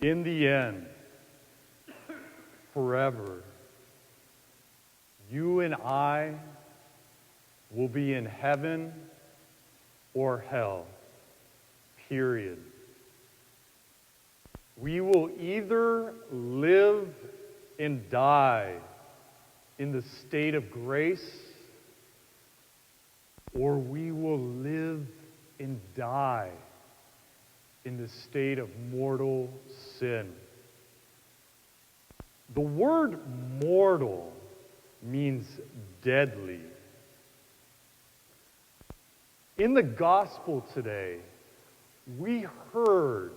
In the end, forever, you and I will be in heaven or hell, period. We will either live and die in the state of grace, or we will live and die in the state of mortal sin. The word mortal means deadly. In the gospel today, we heard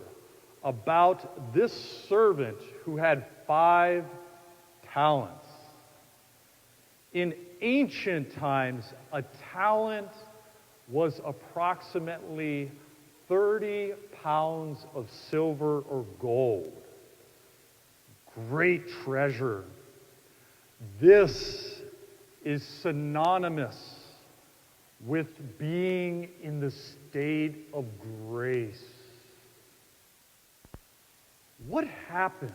about this servant who had 5 talents. In ancient times, a talent was approximately 30 pounds of silver or gold. Great treasure. This is synonymous with being in the state of grace. What happened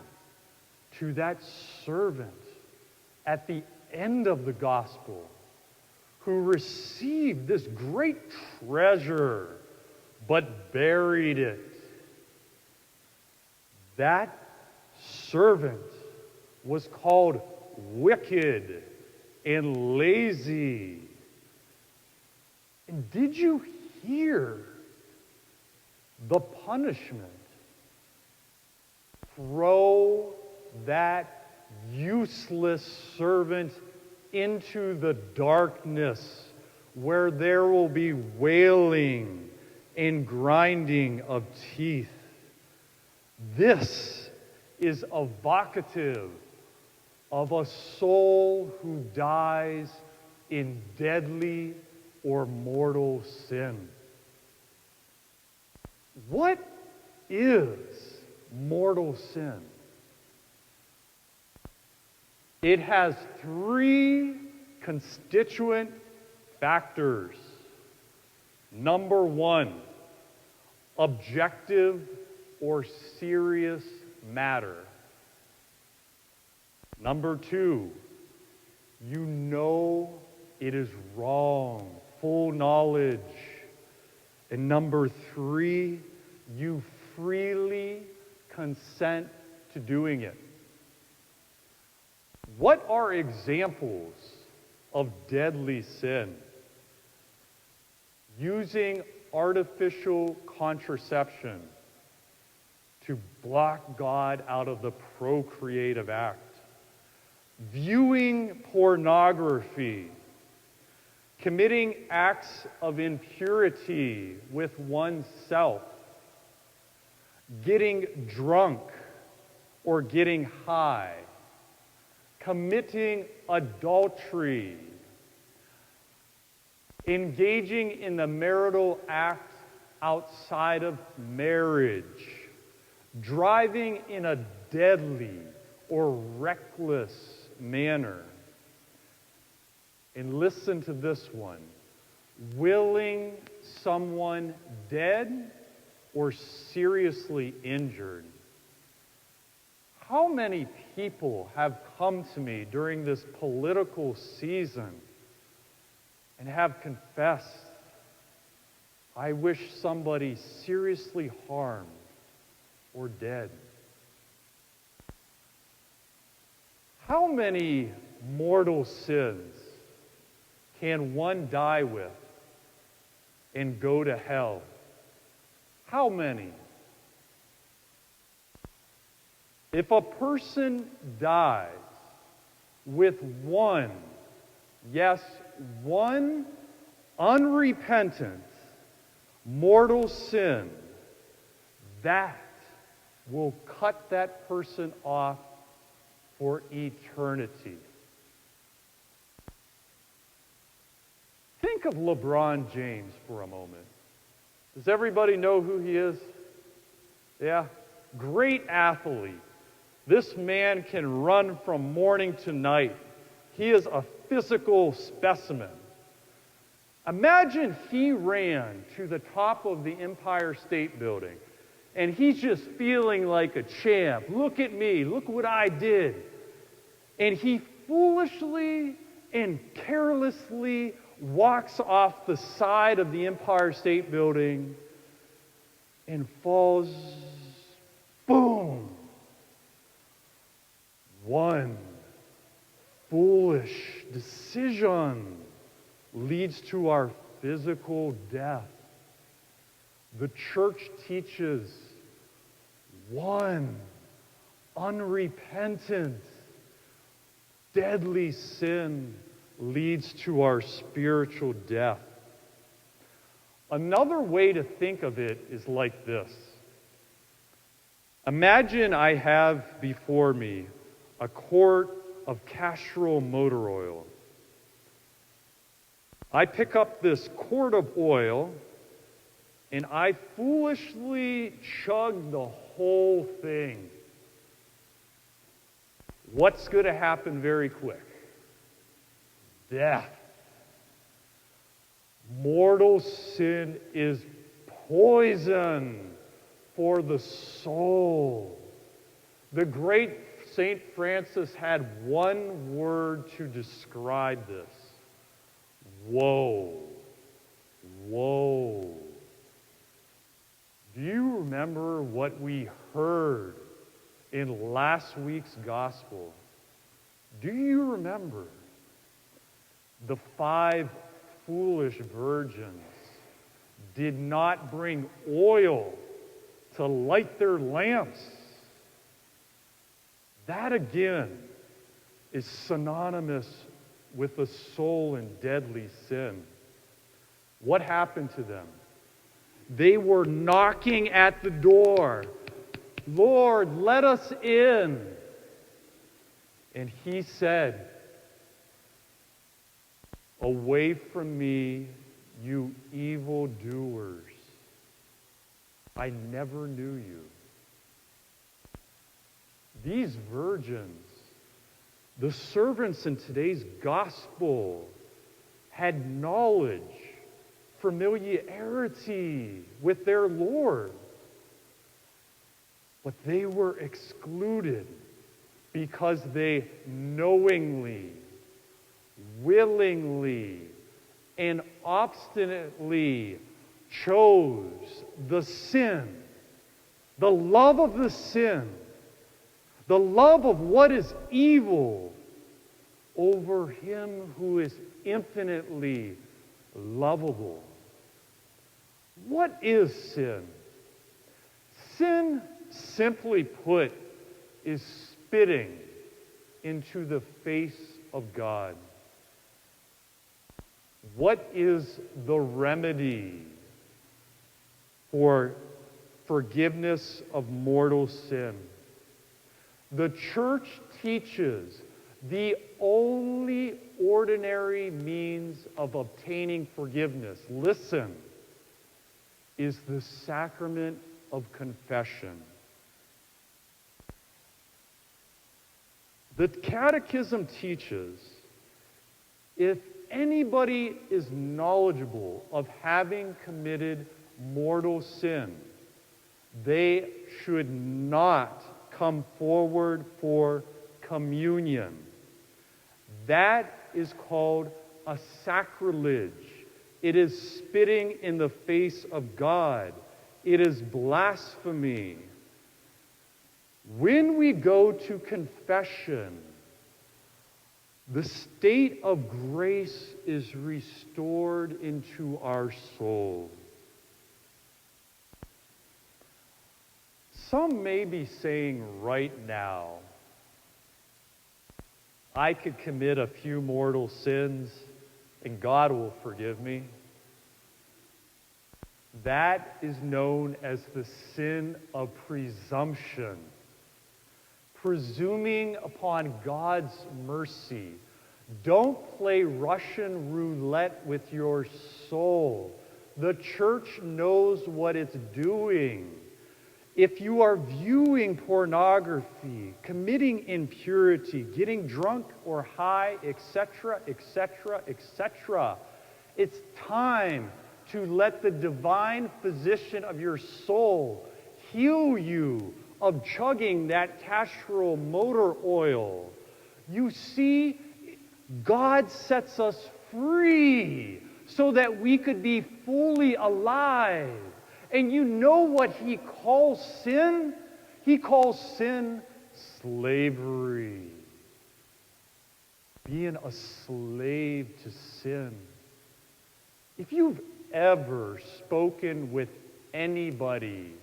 to that servant at the end of the gospel who received this great treasure but buried it? That servant was called wicked and lazy. And did you hear the punishment? Throw that useless servant into the darkness where there will be wailing and grinding of teeth. This is evocative of a soul who dies in deadly or mortal sin. What is mortal sin? It has 3 constituent factors. Number 1, objective or serious matter. Number 2, you know it is wrong, full knowledge. And number 3, you freely consent to doing it. What are examples of deadly sin? Using artificial contraception to block God out of the procreative act. Viewing pornography. Committing acts of impurity with oneself. Getting drunk or getting high. Committing adultery. Engaging in the marital act outside of marriage. Driving in a deadly or reckless manner. And listen to this one. Willing someone dead or seriously injured. How many people have come to me during this political season and have confessed, I wish somebody seriously harmed or dead? How many mortal sins can one die with and go to hell? How many? If a person dies with one, yes, one unrepentant mortal sin, that will cut that person off for eternity. Think of LeBron James for a moment. Does everybody know who he is? Yeah, great athlete. This man can run from morning to night. He is a physical specimen. Imagine he ran to the top of the Empire State Building And he's just feeling like a champ. Look at me. Look what I did. And he foolishly and carelessly walks off the side of the Empire State Building and falls, boom. One foolish decision leads to our physical death. The church teaches one unrepentant, deadly sin leads to our spiritual death. Another way to think of it is like this. Imagine I have before me a quart of Castrol motor oil. I pick up this quart of oil and I foolishly chug the whole thing. What's going to happen very quick? Death. Mortal sin is poison for the soul. The great St. Francis had one word to describe this. Woe. Woe. Do you remember what we heard in last week's gospel? Do you remember the 5 foolish virgins did not bring oil to light their lamps? That again is synonymous with the soul in deadly sin. What happened to them? They were knocking at the door. Lord, let us in. And he said, away from me, you evildoers. I never knew you. These virgins, the servants in today's gospel, had knowledge, familiarity with their Lord. But they were excluded because they knowingly, willingly, and obstinately chose the sin, the love of the sin, the love of what is evil over him who is infinitely lovable. What is sin? Sin, simply put, is spitting into the face of God. What is the remedy for forgiveness of mortal sin? The church teaches the only ordinary means of obtaining forgiveness, listen, is the sacrament of confession. The Catechism teaches if anybody is knowledgeable of having committed mortal sin, they should not come forward for communion. That is called a sacrilege. It is spitting in the face of God. It is blasphemy. When we go to confession, the state of grace is restored into our soul. Some may be saying right now, I could commit a few mortal sins and God will forgive me. That is known as the sin of presumption. Presuming upon God's mercy. Don't play Russian roulette with your soul. The church knows what it's doing. If you are viewing pornography, committing impurity, getting drunk or high, etc., etc., etc., it's time to let the divine physician of your soul heal you of chugging that Castrol motor oil. You see, God sets us free so that we could be fully alive. And you know what he calls sin? He calls sin slavery. Being a slave to sin. If you've ever spoken with anybody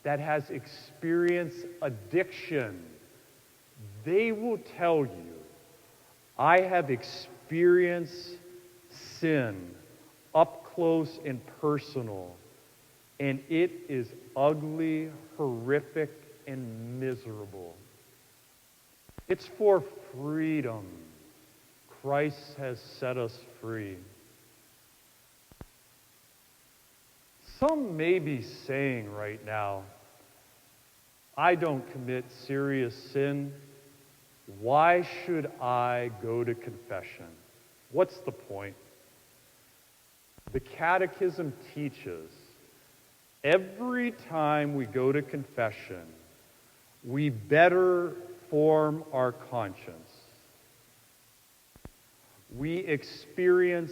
that has experienced addiction, they will tell you, I have experienced sin up close and personal, and it is ugly, horrific, and miserable. It's for freedom. Christ has set us free. Some may be saying right now, I don't commit serious sin. Why should I go to confession? What's the point? The Catechism teaches every time we go to confession, we better form our conscience. We experience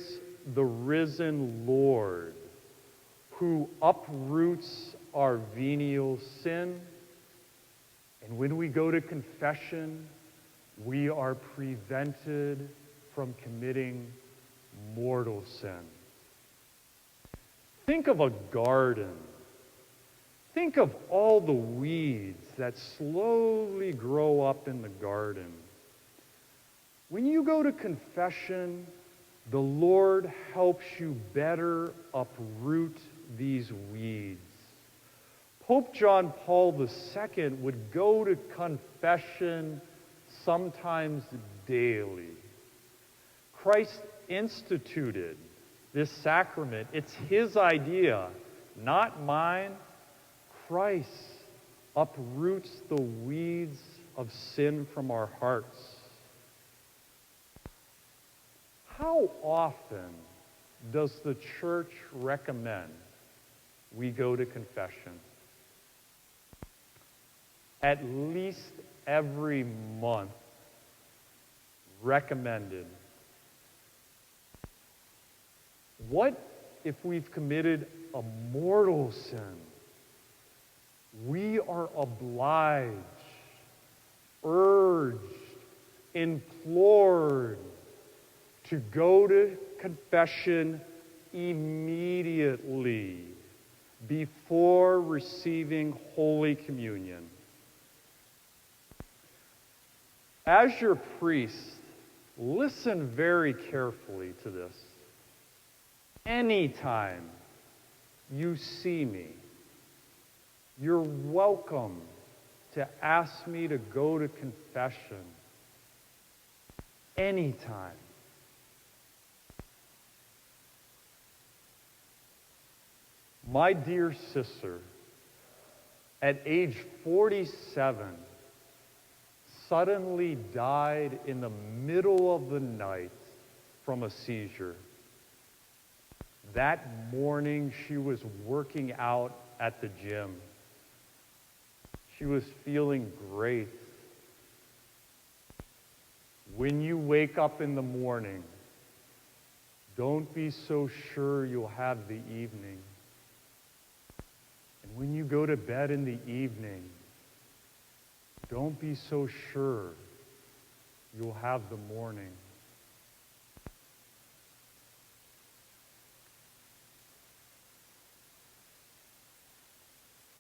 the risen Lord who uproots our venial sin. And when we go to confession, we are prevented from committing mortal sin. Think of a garden. Think of all the weeds that slowly grow up in the garden. When you go to confession, the Lord helps you better uproot these weeds. Pope John Paul II would go to confession sometimes daily. Christ instituted this sacrament. It's his idea, not mine. Christ uproots the weeds of sin from our hearts. How often does the church recommend we go to confession? At least every month, recommended. What if we've committed a mortal sin? We are obliged, urged, implored to go to confession immediately before receiving Holy Communion. As your priest, listen very carefully to this. Anytime you see me, you're welcome to ask me to go to confession. Anytime. My dear sister, at age 47, suddenly died in the middle of the night from a seizure. That morning, she was working out at the gym. She was feeling great. When you wake up in the morning, don't be so sure you'll have the evening. And when you go to bed in the evening, don't be so sure you'll have the morning.